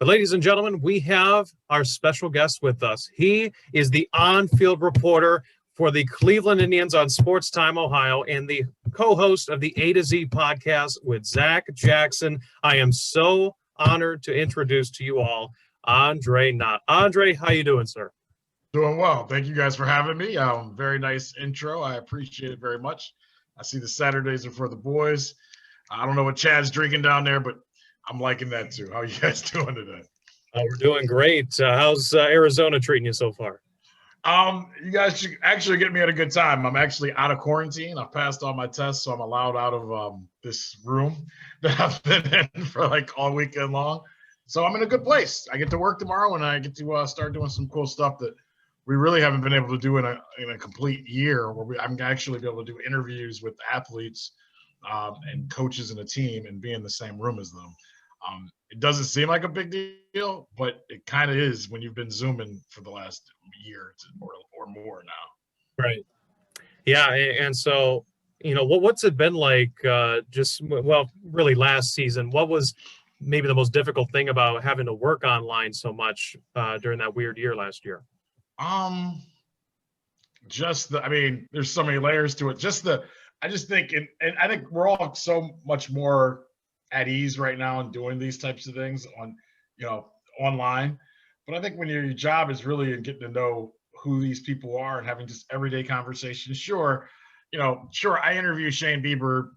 But ladies and gentlemen, we have our special guest with us. He is the on-field reporter for the Cleveland Indians on Sports Time Ohio and the co-host of the A to Z podcast with Zach Jackson. I am so honored to introduce to you all Andre Knott. Andre, how you doing, sir? Doing well. Thank you guys for having me. Very nice intro. I appreciate it very much. I see the Saturdays are for the boys. I don't know what Chad's drinking down there, but I'm liking that too. How are you guys doing today? We're doing great. How's Arizona treating you so far? You guys should actually get me at a good time. I'm actually out of quarantine. I've passed all my tests, so I'm allowed out of this room that I've been in for like all weekend long. So I'm in a good place. I get to work tomorrow, and I get to start doing some cool stuff that we really haven't been able to do in a complete year, where I'm actually be able to do interviews with athletes and coaches and a team and be in the same room as them. It doesn't seem like a big deal, but it kind of is when you've been Zooming for the last year or more now. Right. Yeah. And so, what's it been like really last season? What was maybe the most difficult thing about having to work online so much during that weird year last year? There's so many layers to it. I just think, and I think we're all so much more at ease right now in doing these types of things online. But I think when your job is really in getting to know who these people are and having just everyday conversations. Sure, I interview Shane Bieber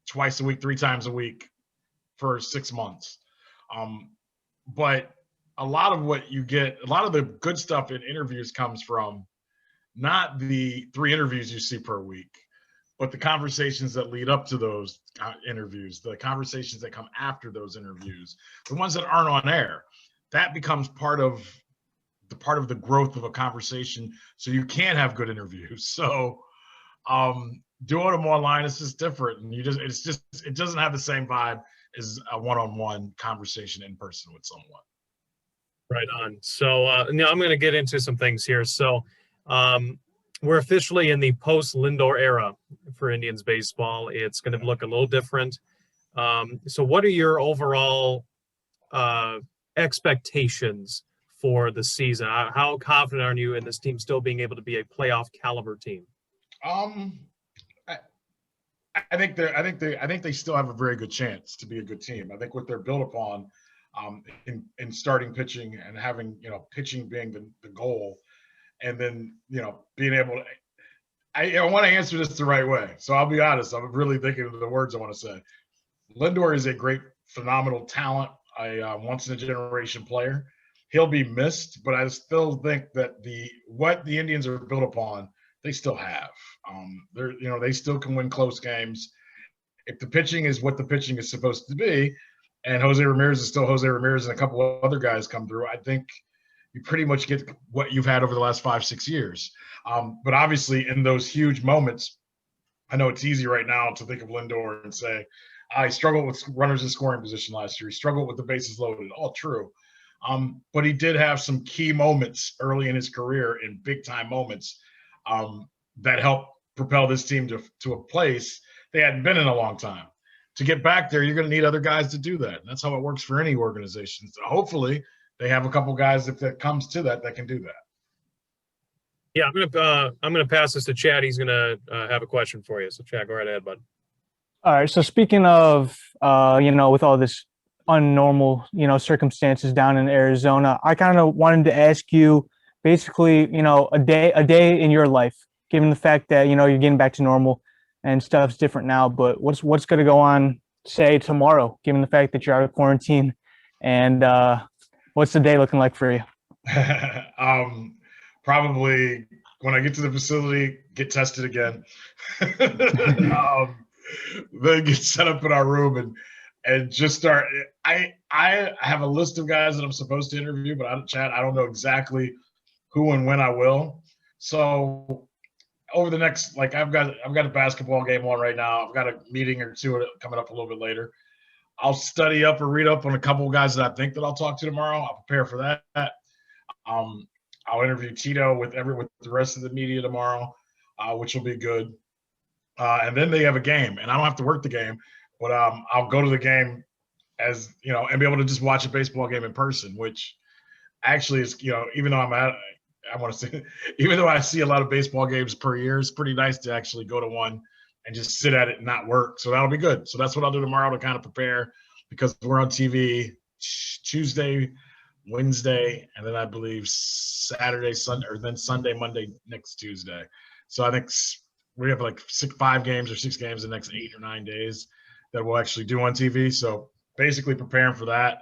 twice a week, 3 times a week for 6 months. But a lot of the good stuff in interviews comes from not the 3 interviews you see per week, but the conversations that lead up to those interviews, the conversations that come after those interviews, the ones that aren't on air, that becomes part of the growth of a conversation. So you can have good interviews. So doing them online is just different, and it doesn't have the same vibe as a one-on-one conversation in person with someone. Right on. So now I'm going to get into some things here. So we're officially in the post-Lindor era for Indians baseball. It's going to look a little different. So what are your overall expectations for the season? How confident are you in this team still being able to be a playoff caliber team? I think they still have a very good chance to be a good team. I think what they're built upon in starting pitching and having pitching being the goal, and then being able to. I want to answer this the right way, so I'll be honest. I'm really thinking of the words I want to say. Lindor is a great, phenomenal talent, a once-in-a-generation player. He'll be missed, but I still think that what the Indians are built upon, they still have. They still can win close games if the pitching is what the pitching is supposed to be, and Jose Ramirez is still Jose Ramirez, and a couple of other guys come through. I think you pretty much get what you've had over the last 5-6 years. But obviously, in those huge moments, I know it's easy right now to think of Lindor and say, I struggled with runners in scoring position last year. He struggled with the bases loaded. All true. But he did have some key moments early in his career, in big-time moments, that helped propel this team to a place they hadn't been in a long time. To get back there, you're going to need other guys to do that. And that's how it works for any organization. So hopefully they have a couple guys, if that comes to that can do that. Yeah, I'm gonna pass this to Chad. He's gonna have a question for you. So Chad, go right ahead, bud. All right. So speaking of, with all this unnormal, circumstances down in Arizona, I kind of wanted to ask you, basically, a day in your life, given the fact that you're getting back to normal and stuff's different now. But what's going to go on, say, tomorrow, given the fact that you're out of quarantine, and what's the day looking like for you? Probably when I get to the facility, get tested again. Then get set up in our room and just start. I have a list of guys that I'm supposed to interview, but I don't know exactly who and when I will. So over the next, I've got a basketball game on right now. I've got a meeting or two coming up a little bit later. I'll study up or read up on a couple of guys that I think that I'll talk to tomorrow. I'll prepare for that. I'll interview Tito with the rest of the media tomorrow, which will be good. And then they have a game, and I don't have to work the game, but I'll go to the game as you know, and be able to just watch a baseball game in person, which actually is, you know, even though I want to say, even though I see a lot of baseball games per year, it's pretty nice to actually go to one and just sit at it and not work. So that'll be good. So that's what I'll do tomorrow to kind of prepare, because we're on TV Tuesday, Wednesday, and then I believe Saturday, Sunday, or then Sunday, Monday, next Tuesday. So I think we have like 5 games or 6 games in the next 8 or 9 days that we'll actually do on TV. So basically preparing for that,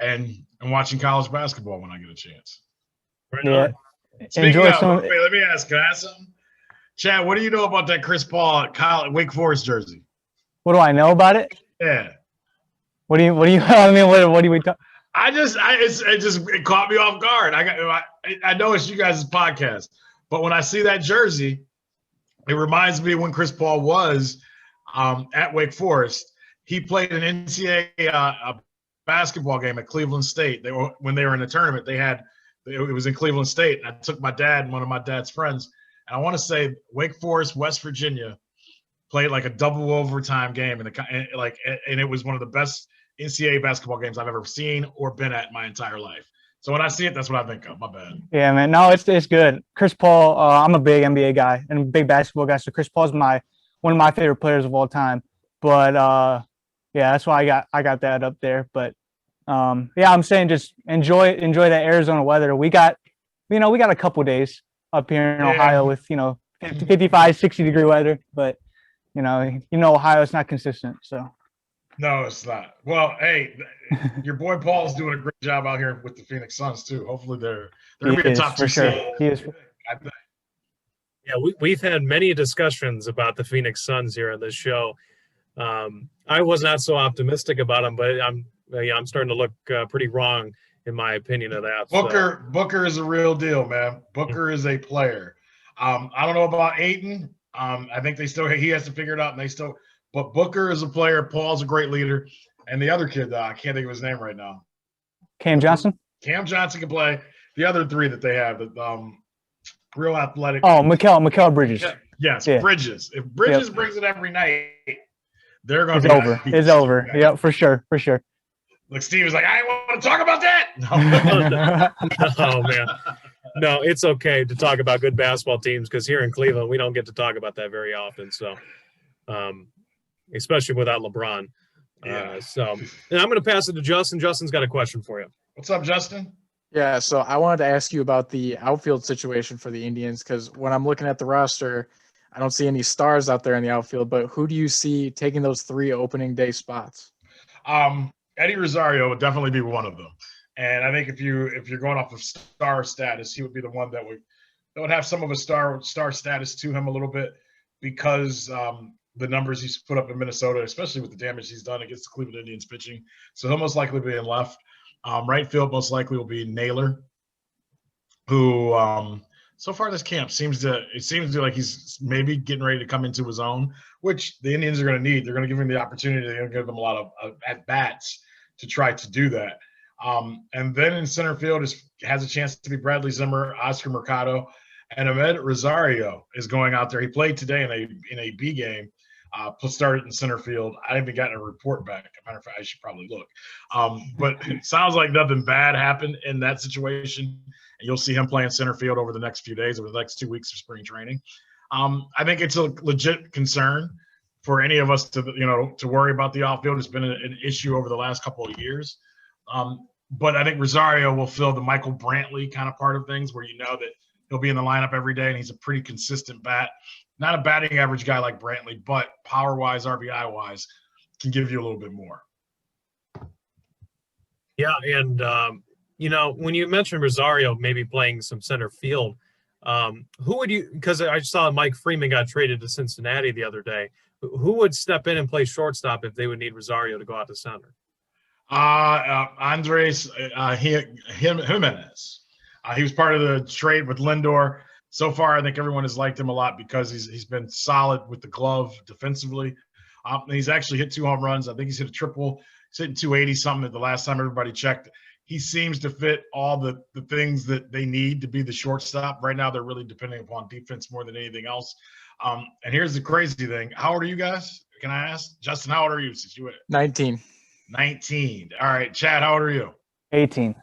and watching college basketball when I get a chance. Right Yeah. on. Speaking Enjoy of, some. wait, let me ask, can I ask something? Chad, what do you know about that Chris Paul Wake Forest jersey? What do I know about it? Yeah. What do you? I mean, what do we talk? It caught me off guard. I know it's you guys' podcast, but when I see that jersey, it reminds me when Chris Paul was at Wake Forest. He played an NCAA basketball game at Cleveland State. When they were in the tournament, it was in Cleveland State, and I took my dad and one of my dad's friends, and I want to say Wake Forest, West Virginia, played like a double overtime game, and it was one of the best NCAA basketball games I've ever seen or been at in my entire life. So when I see it, that's what I think of. My bad. Yeah, man. No, it's good. Chris Paul. I'm a big NBA guy and a big basketball guy, so Chris Paul's one of my favorite players of all time. But yeah, that's why I got that up there. But yeah, I'm saying just enjoy that Arizona weather. We got a couple days up here in Ohio with 55, 60-degree weather, but Ohio's not consistent. So no, it's not. Well, hey, your boy Paul's doing a great job out here with the Phoenix Suns too. Hopefully they're going to be a top 2 sure. seed. He is. Yeah, we've had many discussions about the Phoenix Suns here on this show. I was not so optimistic about them, but I'm starting to look pretty wrong in my opinion of that. Booker is a real deal, man. Booker is a player. I don't know about Ayton. I think he has to figure it out, and but Booker is a player. Paul's a great leader, and the other kid, I can't think of his name right now. Cam Johnson. Cam Johnson can play. The other 3 that they have, real athletic. Oh, Mikal Bridges. Yes, yeah. Bridges. If Bridges brings it every night, they're going to be over. It's over. Yeah, for sure. Look, Steve is like, I want to talk about that. No. Oh man, no, it's okay to talk about good basketball teams, because here in Cleveland we don't get to talk about that very often. So, especially without LeBron. Yeah. And I'm going to pass it to Justin. Justin's got a question for you. What's up, Justin? Yeah, so I wanted to ask you about the outfield situation for the Indians, because when I'm looking at the roster, I don't see any stars out there in the outfield, but who do you see taking those 3 opening day spots? Eddie Rosario would definitely be one of them. And I think if you're going off of star status, he would be the one that would have some of a star status to him a little bit, because the numbers he's put up in Minnesota, especially with the damage he's done against the Cleveland Indians pitching. So he'll most likely be in left. Right field most likely will be Naylor, who so far this camp seems to like he's maybe getting ready to come into his own, which the Indians are going to need. They're going to give him the opportunity. They're going to give him a lot of at-bats to try to do that. And then in center field has a chance to be Bradley Zimmer, Oscar Mercado, and Ahmed Rosario is going out there. He played today in a B game. Started in center field. I haven't gotten a report back. As a matter of fact, I should probably look. But it sounds like nothing bad happened in that situation. And you'll see him playing center field over the next few days, over the next 2 weeks of spring training. I think it's a legit concern for any of us to worry about the outfield. It's been an issue over the last couple of years. But I think Rosario will fill the Michael Brantley kind of part of things, where that he'll be in the lineup every day and he's a pretty consistent bat. Not a batting average guy like Brantley, but power-wise, RBI-wise, can give you a little bit more. Yeah, and when you mentioned Rosario maybe playing some center field, who would you? Because I saw Mike Freeman got traded to Cincinnati the other day. Who would step in and play shortstop if they would need Rosario to go out to center? Andre Jimenez. He was part of the trade with Lindor. So far, I think everyone has liked him a lot because he's been solid with the glove defensively. He's actually hit 2 home runs. I think he's hit a triple. He's hitting 280 something the last time everybody checked. He seems to fit all the things that they need to be the shortstop. Right now, they're really depending upon defense more than anything else. And here's the crazy thing. How old are you guys? Can I ask? Justin, how old are you since you were 19. 19? All right. Chad, how old are you? 18.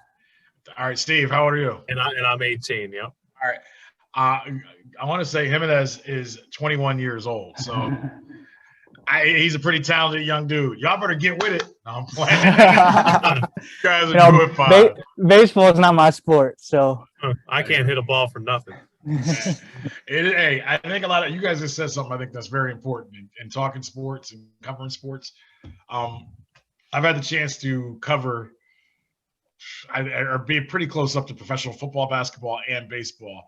All right. Steve, how old are you? And I'm 18. Yep. All right. I want to say Jimenez is 21 years old. So he's a pretty talented young dude. Y'all better get with it. No, I'm playing. You guys are doing fine. Baseball is not my sport, so I can't hit a ball for nothing. Hey, I think a lot of you guys just said something I think that's very important in talking sports and covering sports. I've had the chance to cover or be pretty close up to professional football, basketball, and baseball.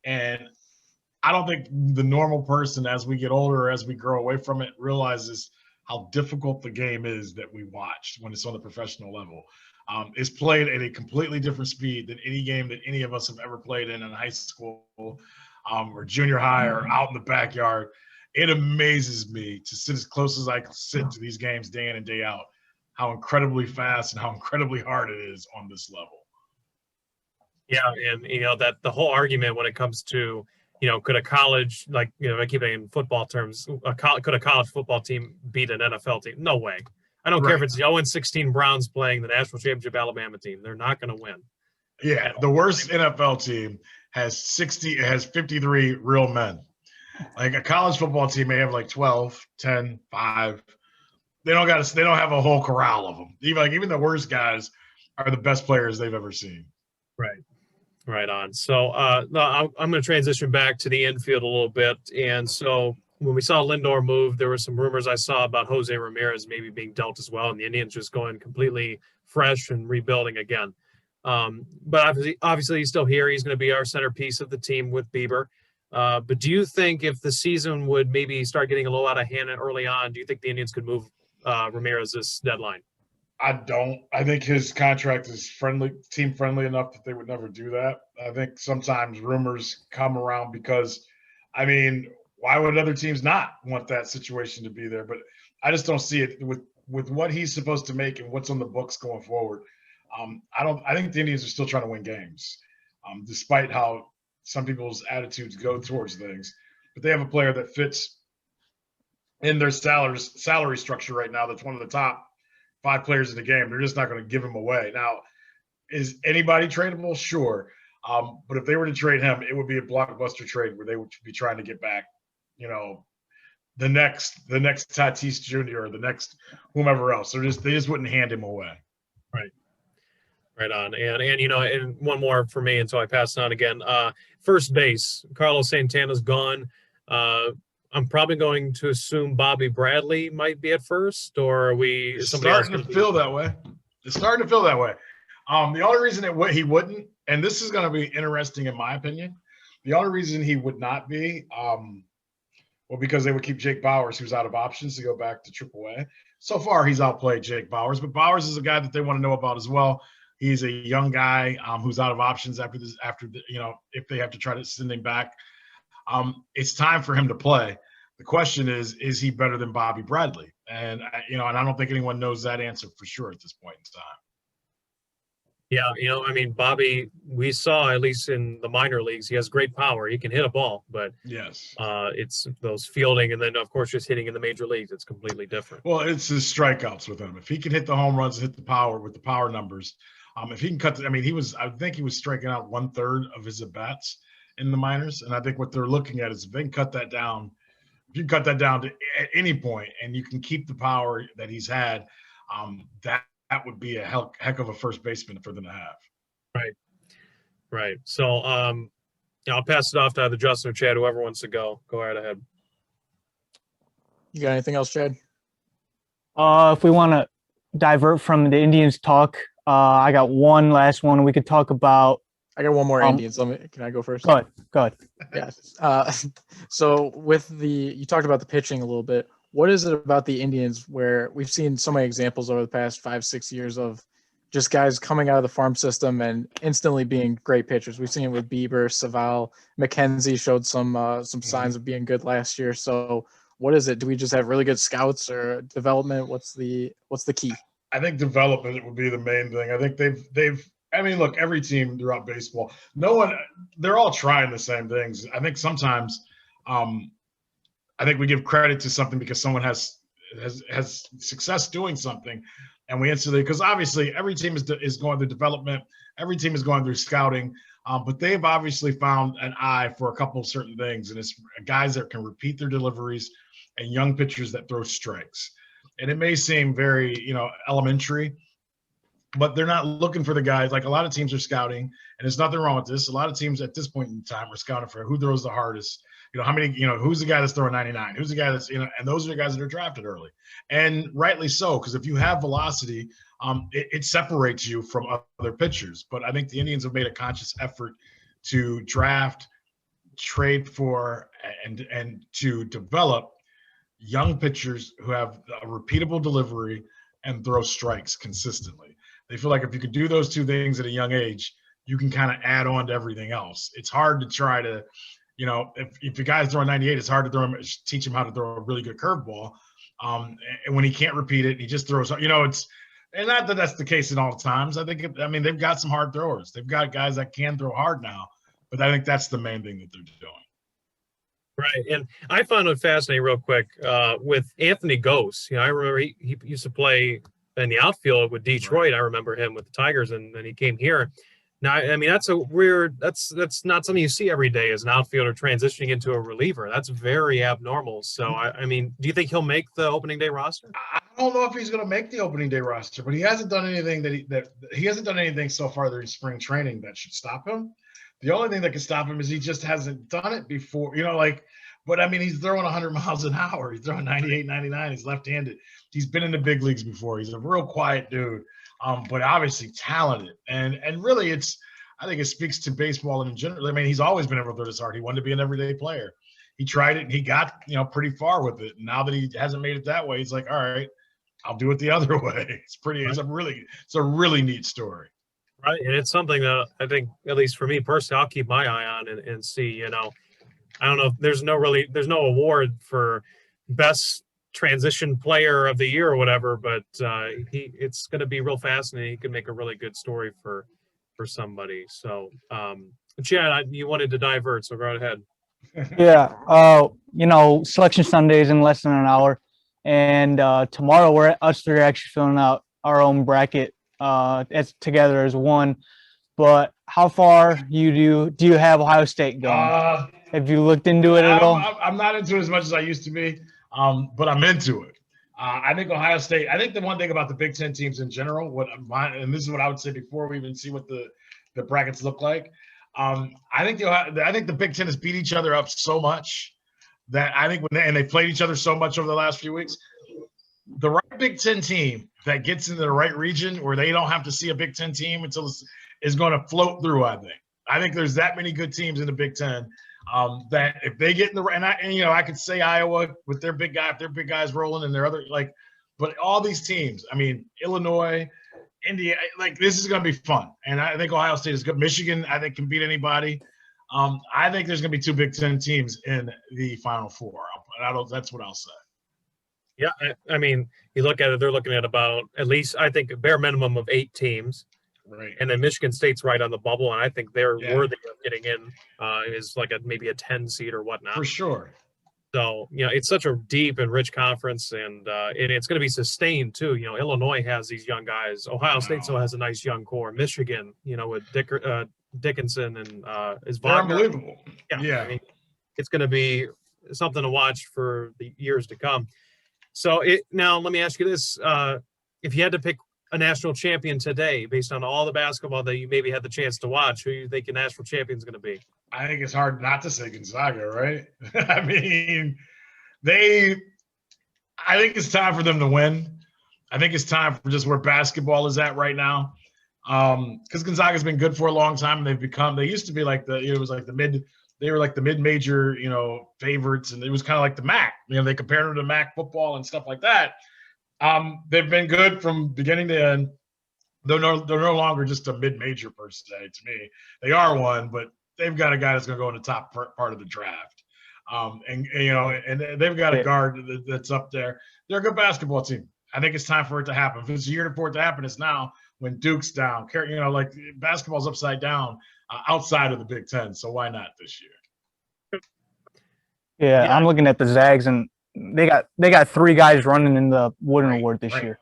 And I don't think the normal person, as we get older or as we grow away from it, realizes how difficult the game is that we watched when it's on the professional level. It's played at a completely different speed than any game that any of us have ever played in high school or junior high or out in the backyard. It amazes me to sit as close as I sit to these games day in and day out, how incredibly fast and how incredibly hard it is on this level. Yeah, and that the whole argument when it comes to could a college, like I keep it in football terms, could a college football team beat an NFL team? No way. I don't care if it's the 0-16 Browns playing the national championship Alabama team. They're not going to win. Yeah, the worst NFL team has 53 real men. Like a college football team may have like 12, 10, 5. They don't have a whole corral of them. Even the worst guys are the best players they've ever seen. Right on. So I'm going to transition back to the infield a little bit. And so when we saw Lindor move, there were some rumors I saw about Jose Ramirez maybe being dealt as well, and the Indians just going completely fresh and rebuilding again. But obviously he's still here. He's going to be our centerpiece of the team with Bieber. But do you think if the season would maybe start getting a little out of hand early on, do you think the Indians could move Ramirez this deadline? I don't. I think his contract is team friendly enough that they would never do that. I think sometimes rumors come around because, why would other teams not want that situation to be there? But I just don't see it with what he's supposed to make and what's on the books going forward. I think the Indians are still trying to win games, despite how some people's attitudes go towards things. But they have a player that fits in their salary structure right now. That's one of the top 5 players in the game. They're just not going to give him away. Now, is anybody tradable? Sure. But if they were to trade him, it would be a blockbuster trade where they would be trying to get back, the next Tatis Jr. or the next whomever else. They just wouldn't hand him away. Right on. And one more for me until I pass it on again. First base, Carlos Santana's gone. I'm probably going to assume Bobby Bradley might be at first, or are we It's starting to feel that way. The only reason he wouldn't, and this is going to be interesting in my opinion, the only reason he would not be, because they would keep Jake Bauers, who's out of options, to go back to AAA. So far, he's outplayed Jake Bauers, but Bauers is a guy that they want to know about as well. He's a young guy who's out of options after if they have to try to send him back. It's time for him to play. The question is he better than Bobby Bradley? And and I don't think anyone knows that answer for sure at this point in time. Yeah, Bobby, we saw at least in the minor leagues, he has great power. He can hit a ball, but yes, it's those fielding and then of course just hitting in the major leagues. It's completely different. Well, it's his strikeouts with him. If he can hit the home runs, hit the power with the power numbers. If he can cut, I think he was striking out 1/3 of his at bats in the minors, and I think what they're looking at is if they can cut that down. If you cut that down to at any point, and you can keep the power that he's had, that would be a heck of a first baseman for them to have. Right. So I'll pass it off to either Justin or Chad, whoever wants to go. Go right ahead. You got anything else, Chad? If we want to divert from the Indians talk, I got one last one we could talk about. I got one more Indians. Can I go first? Go ahead. Yes. So you talked about the pitching a little bit. What is it about the Indians where we've seen so many examples over the past 5-6 years of just guys coming out of the farm system and instantly being great pitchers? We've seen it with Bieber, Savale, McKenzie showed some signs of being good last year. So what is it? Do we just have really good scouts or development? What's the key? I think development would be the main thing. I think they've look, every team throughout baseball, they're all trying the same things. I think sometimes, I think we give credit to something because someone has has success doing something, and we instantly, because obviously every team is going through development, every team is going through scouting, but they've obviously found an eye for a couple of certain things, and it's guys that can repeat their deliveries and young pitchers that throw strikes. And it may seem very, elementary, but they're not looking for the guys. Like a lot of teams are scouting, and there's nothing wrong with this. A lot of teams at this point in time are scouting for who throws the hardest. How many, who's the guy that's throwing 99? Who's the guy that's, and those are the guys that are drafted early. And rightly so, because if you have velocity, it separates you from other pitchers. But I think the Indians have made a conscious effort to draft, trade for, and to develop young pitchers who have a repeatable delivery and throw strikes consistently. They feel like if you could do those two things at a young age, you can kind of add on to everything else. It's hard to try to, if the guy's throwing 98, it's hard to teach him how to throw a really good curveball. And when he can't repeat it, he just throws, it's, and not that that's the case in all times. They've got some hard throwers. They've got guys that can throw hard now, but I think that's the main thing that they're doing. Right. And I found it fascinating real quick with Anthony Gose. I remember he used to play in the outfield with Detroit. Right. I remember him with the Tigers, and then he came here. Now, that's a weird, that's not something you see every day as an outfielder transitioning into a reliever. That's very abnormal. So, do you think he'll make the opening day roster? I don't know if he's going to make the opening day roster, but he hasn't done anything he hasn't done anything so far during spring training that should stop him. The only thing that can stop him is he just hasn't done it before, but he's throwing 100 miles an hour. He's throwing 98, 99. He's left-handed. He's been in the big leagues before. He's a real quiet dude, but obviously talented. And really I think it speaks to baseball in general. He's always been able to throw this hard. He wanted to be an everyday player. He tried it and he got, pretty far with it. And now that he hasn't made it that way, he's like, all right, I'll do it the other way. It's a really neat story. Right, and it's something that I think, at least for me personally, I'll keep my eye on and see. I don't know if there's no award for best transition player of the year or whatever, but it's going to be real fascinating. He could make a really good story for somebody. So, Chad, you wanted to divert, so go ahead. Yeah, Selection Sunday is in less than an hour, and tomorrow us three are actually filling out our own bracket. It's together as one, but how far do you have Ohio State going? Have you looked into it at all? I'm not into it as much as I used to be, but I'm into it. I think Ohio State. I think the one thing about the Big Ten teams in general, and this is what I would say before we even see what the brackets look like. I think the Big Ten has beat each other up so much that I think they played each other so much over the last few weeks. The right Big Ten team that gets into the right region where they don't have to see a Big Ten team until is going to float through. I think there's that many good teams in the Big Ten that if they get in the right, I could say Iowa with their big guy, if their big guys rolling and their other but all these teams, Illinois, Indiana, this is going to be fun. And I think Ohio State is good. Michigan, I think, can beat anybody. I think there's going to be two Big Ten teams in the Final Four. That's what I'll say. Yeah, you look at it, they're looking at about at least, I think, a bare minimum of 8 teams. Right. And then Michigan State's right on the bubble, and I think they're worthy of getting in is maybe a 10 seed or whatnot. For sure. So, it's such a deep and rich conference, and it's going to be sustained, too. Illinois has these young guys. Ohio State still has a nice young core. Michigan, with Dickinson and is Wagner. They're unbelievable. Yeah. It's going to be something to watch for the years to come. So now let me ask you this. If you had to pick a national champion today, based on all the basketball that you maybe had the chance to watch, who do you think a national champion is going to be? I think it's hard not to say Gonzaga, right? I think it's time for them to win. I think it's time for just where basketball is at right now. Because Gonzaga's been good for a long time, and they used to be they were like the mid-major, favorites, and it was kind of like the MAC. They compared them to MAC football and stuff like that. They've been good from beginning to end. They're no longer just a mid-major per se to me. They are one, but they've got a guy that's going to go in the top part of the draft. And they've got a guard that's up there. They're a good basketball team. I think it's time for it to happen. If it's a year for it to happen, it's now when Duke's down. Basketball's upside down outside of the Big Ten. So why not this year? Yeah, I'm looking at the Zags, and they got 3 guys running in the Wooden Right, Award this right. year,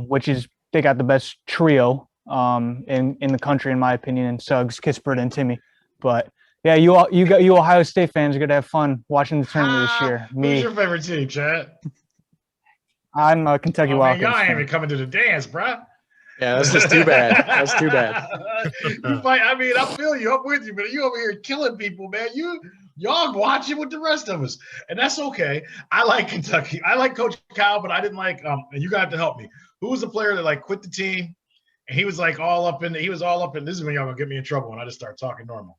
which is they got the best trio in the country in my opinion, in Suggs, Kispert, and Timmy. But yeah, you Ohio State fans are gonna have fun watching the tournament this year. Who's your Me, favorite team, Chad? I'm a Kentucky Oh man, Wildcats y'all ain't fan. even coming to the dance, bruh. Yeah, that's just too bad. That's too bad. You fight. I mean, I feel you. I'm with you, but you over here killing people, man. Y'all watching with the rest of us, and that's okay. I like Kentucky. I like Coach Kyle, but I didn't like. And you got to help me. Who was the player that like quit the team? And he was like all up in. He was all up in. This is when y'all gonna get me in trouble when I just start talking normal.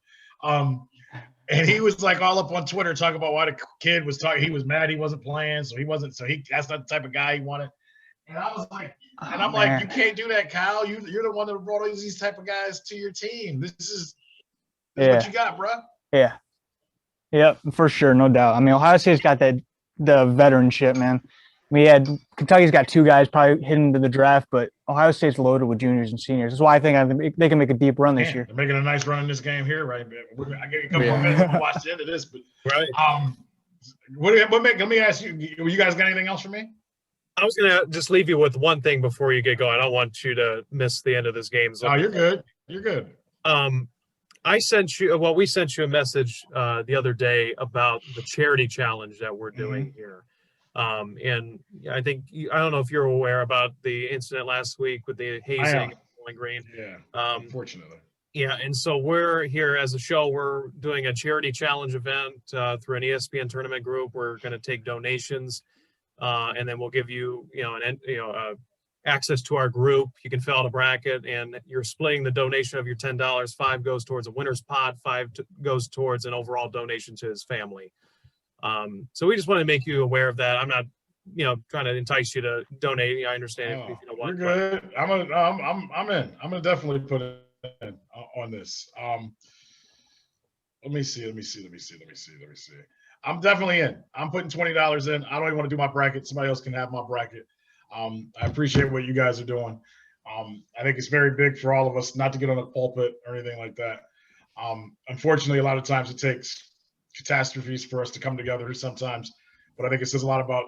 And he was like all up on Twitter talking about why the kid was talking. He was mad he wasn't playing, so he wasn't. So that's not the type of guy he wanted. And I was like, and I'm like, you can't do that, Kyle. You're the one that brought all these type of guys to your team. This is what you got, bro. Yeah. Yep, for sure, no doubt. I mean, Ohio State's got the veteranship, man. Kentucky's got 2 guys probably hidden to the draft, but Ohio State's loaded with juniors and seniors. That's why I think they can make a deep run this year. They're making a nice run in this game here, right? I get a couple more minutes to watch the end of this, but Right. Let me ask you. You guys got anything else for me? I was gonna just leave you with one thing before you get going. I don't want you to miss the end of this game. Oh, you're good. You're good. We sent you a message the other day about the charity challenge that we're doing here. And I think I don't know if you're aware about the incident last week with the hazing at Bowling Green. Yeah. Unfortunately. Yeah, and so we're here as a show. We're doing a charity challenge event through an ESPN tournament group. We're going to take donations, and then we'll give you, access to our group. You can fill out a bracket, and you're splitting the donation of your $10. $5 goes towards a winner's pot. $5 goes towards an overall donation to his family. So we just want to make you aware of that. I'm not, trying to entice you to donate. I understand if you don't want. You're good. I'm in. I'm gonna definitely put it in on this. Let me see. I'm definitely in. I'm putting $20 in. I don't even want to do my bracket. Somebody else can have my bracket. I appreciate what you guys are doing. I think it's very big for all of us not to get on a pulpit or anything like that. Unfortunately, a lot of times it takes catastrophes for us to come together sometimes, but I think it says a lot about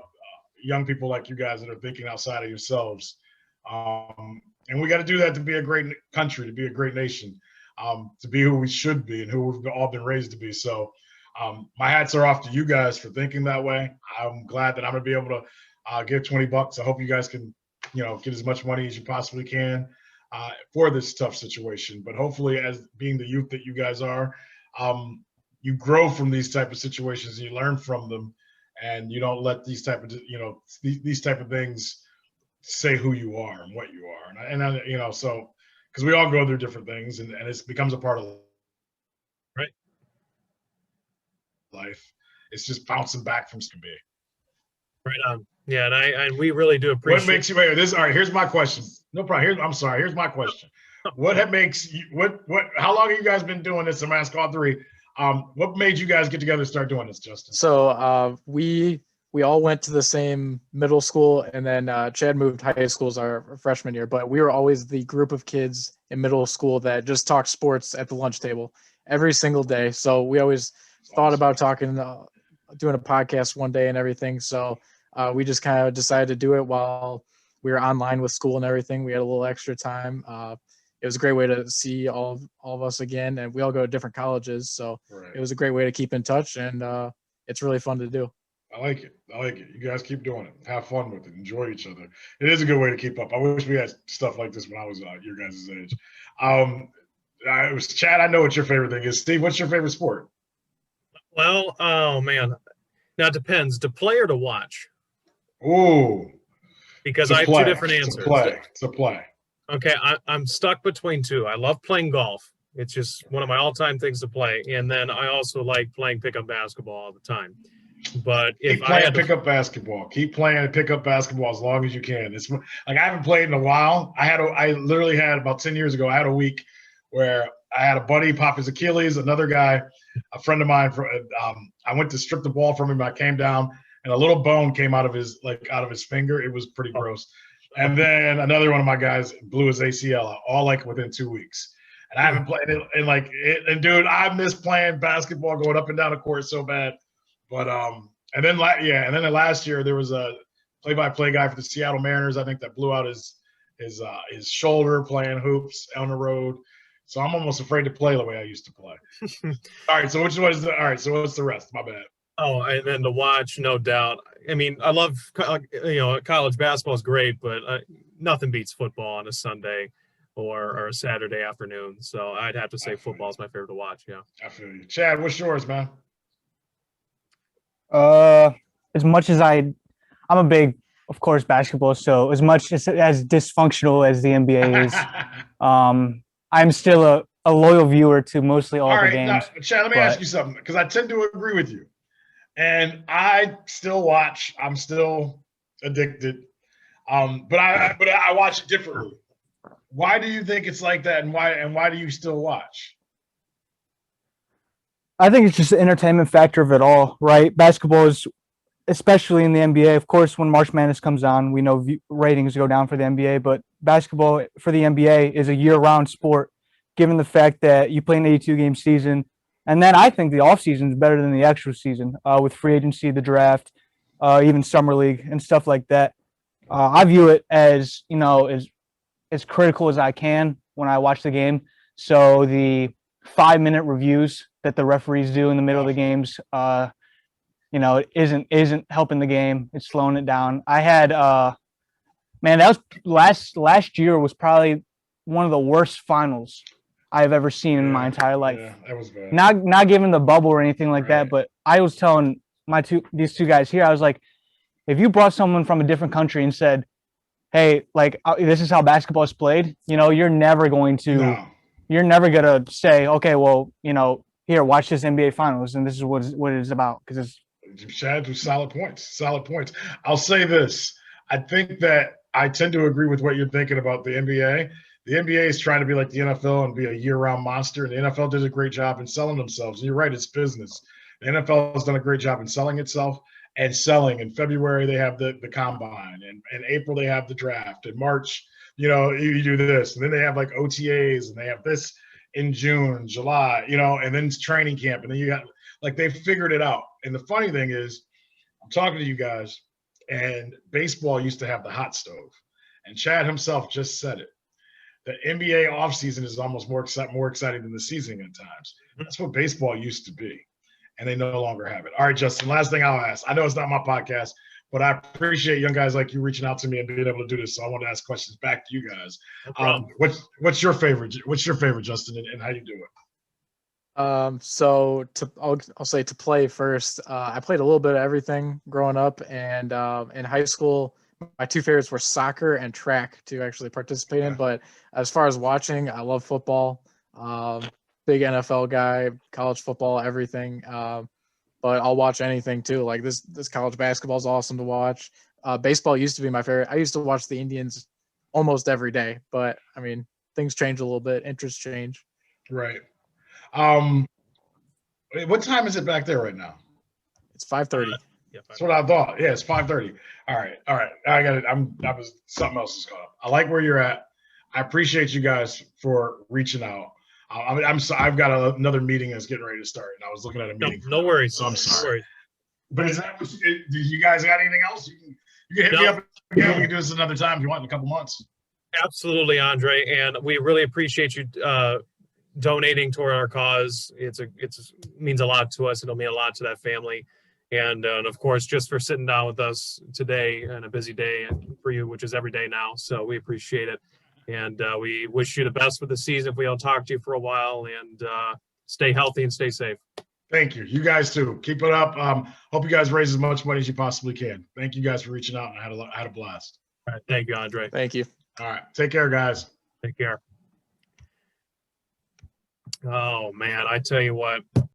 young people like you guys that are thinking outside of yourselves. And we got to do that to be a great country, to be a great nation, to be who we should be and who we've all been raised to be. So my hats are off to you guys for thinking that way. I'm glad that I'm going to be able to give $20. I hope you guys can, get as much money as you possibly can for this tough situation. But hopefully, as being the youth that you guys are, you grow from these type of situations and you learn from them, and you don't let these type of these type of things say who you are and what you are. And I so because we all go through different things, and it becomes a part of life. It's just bouncing back from some big. Right on. Yeah, and we really do appreciate. What makes you wait? This all right? Here's my question. No problem. I'm sorry. Here's my question. What makes you what? How long have you guys been doing this? I'm gonna ask all three. What made you guys get together and start doing this, Justin? So we all went to the same middle school, and then Chad moved high schools our freshman year. But we were always the group of kids in middle school that just talked sports at the lunch table every single day. So we always thought about talking, doing a podcast one day and everything. So we just kind of decided to do it while we were online with school and everything. We had a little extra time. It was a great way to see all of us again, and we all go to different colleges. So It was a great way to keep in touch, and it's really fun to do. I like it. You guys keep doing it. Have fun with it. Enjoy each other. It is a good way to keep up. I wish we had stuff like this when I was your guys' age. It was Chad. I know what your favorite thing is. Steve, what's your favorite sport? Well, oh man, now it depends. To play or to watch? Ooh, because I have two different answers. To play. Okay, I'm stuck between two. I love playing golf. It's just one of my all-time things to play, and then I also like playing pickup basketball all the time. But if keep playing pickup basketball, keep playing pickup basketball as long as you can. It's like I haven't played in a while. I literally had about 10 years ago. I had a week where I had a buddy pop his Achilles. Another guy, a friend of mine, I went to strip the ball from him. I came down and a little bone came out of his finger. It was pretty gross. And then another one of my guys blew his ACL out, all like within 2 weeks. And I haven't played it. And dude, I miss playing basketball, going up and down the court so bad. But And then the last year there was a play-by-play guy for the Seattle Mariners. I think that blew out his shoulder playing hoops on the road. So I'm almost afraid to play the way I used to play. All right, so which one is the? All right, so what's the rest? My bad. Oh, and then to watch, no doubt. I mean, I love college basketball is great, but nothing beats football on a Sunday or a Saturday afternoon. So I'd have to say football is my favorite to watch. Yeah. I feel you, Chad. What's yours, man? As much as I'm a big, of course, basketball. So as much as dysfunctional as the NBA is, I'm still a loyal viewer to mostly all the games. Now, Chad, let me ask you something, because I tend to agree with you. And I still watch. I'm still addicted. But I watch it differently. Why do you think it's like that, and why do you still watch? I think it's just the entertainment factor of it all, right? Basketball is, especially in the NBA, of course, when March Madness comes on, we know ratings go down for the NBA, but basketball for the NBA is a year-round sport, given the fact that you play an 82-game season. And then I think the offseason is better than the actual season with free agency, the draft, even summer league and stuff like that. I view it as, as critical as I can when I watch the game. So the 5-minute reviews that the referees do in the middle of the games, isn't helping the game. It's slowing it down. I had, that was last year was probably one of the worst finals I've ever seen in my entire life. Yeah, that was bad. Not given the bubble or anything like that, but I was telling these two guys here, I was like, if you brought someone from a different country and said, hey, this is how basketball is played, you're never going to say, okay, well, here, watch this NBA finals, and this is what it is about, because it's Chad with solid points. I'll say this. I think that I tend to agree with what you're thinking about the NBA. The NBA is trying to be like the NFL and be a year-round monster, and the NFL did a great job in selling themselves. And you're right, it's business. The NFL has done a great job in selling itself and selling. In February, they have the combine, and in April, they have the draft. In March, you do this, and then they have like OTAs, and they have this in June, July, and then it's training camp, and then you got they figured it out. And the funny thing is, I'm talking to you guys, and baseball used to have the hot stove, and Chad himself just said it. The NBA offseason is almost more exciting than the season at times. That's what baseball used to be, and they no longer have it. All right, Justin, last thing I'll ask. I know it's not my podcast, but I appreciate young guys like you reaching out to me and being able to do this, so I want to ask questions back to you guys. What's your favorite? What's your favorite, Justin, and how you do it? I'll say to play first. I played a little bit of everything growing up, and in high school, my two favorites were soccer and track to actually participate in. But as far as watching, I love football. Big NFL guy, college football, everything. But I'll watch anything too. Like this college basketball is awesome to watch. Baseball used to be my favorite. I used to watch the Indians almost every day, but I mean, things change a little bit. Interests change. Right. What time is it back there right now? It's 5:30. That's what I thought. Yeah, it's 5:30. All right. I got it. Something else is caught up. I like where you're at. I appreciate you guys for reaching out. I've got another meeting that's getting ready to start, and I was looking at a meeting. No worries. So I'm sorry. No worries. But is that do you guys got anything else? You can hit me up again. We can do this another time if you want in a couple months. Absolutely, Andre, and we really appreciate you donating toward our cause. It means a lot to us. It'll mean a lot to that family. And of course, just for sitting down with us today and a busy day for you, which is every day now. So we appreciate it. And we wish you the best for the season if we don't talk to you for a while, and stay healthy and stay safe. Thank you. You guys too. Keep it up. Hope you guys raise as much money as you possibly can. Thank you guys for reaching out, and I had a blast. All right. Thank you, Andre. Thank you. All right. Take care, guys. Take care. Oh, man, I tell you what.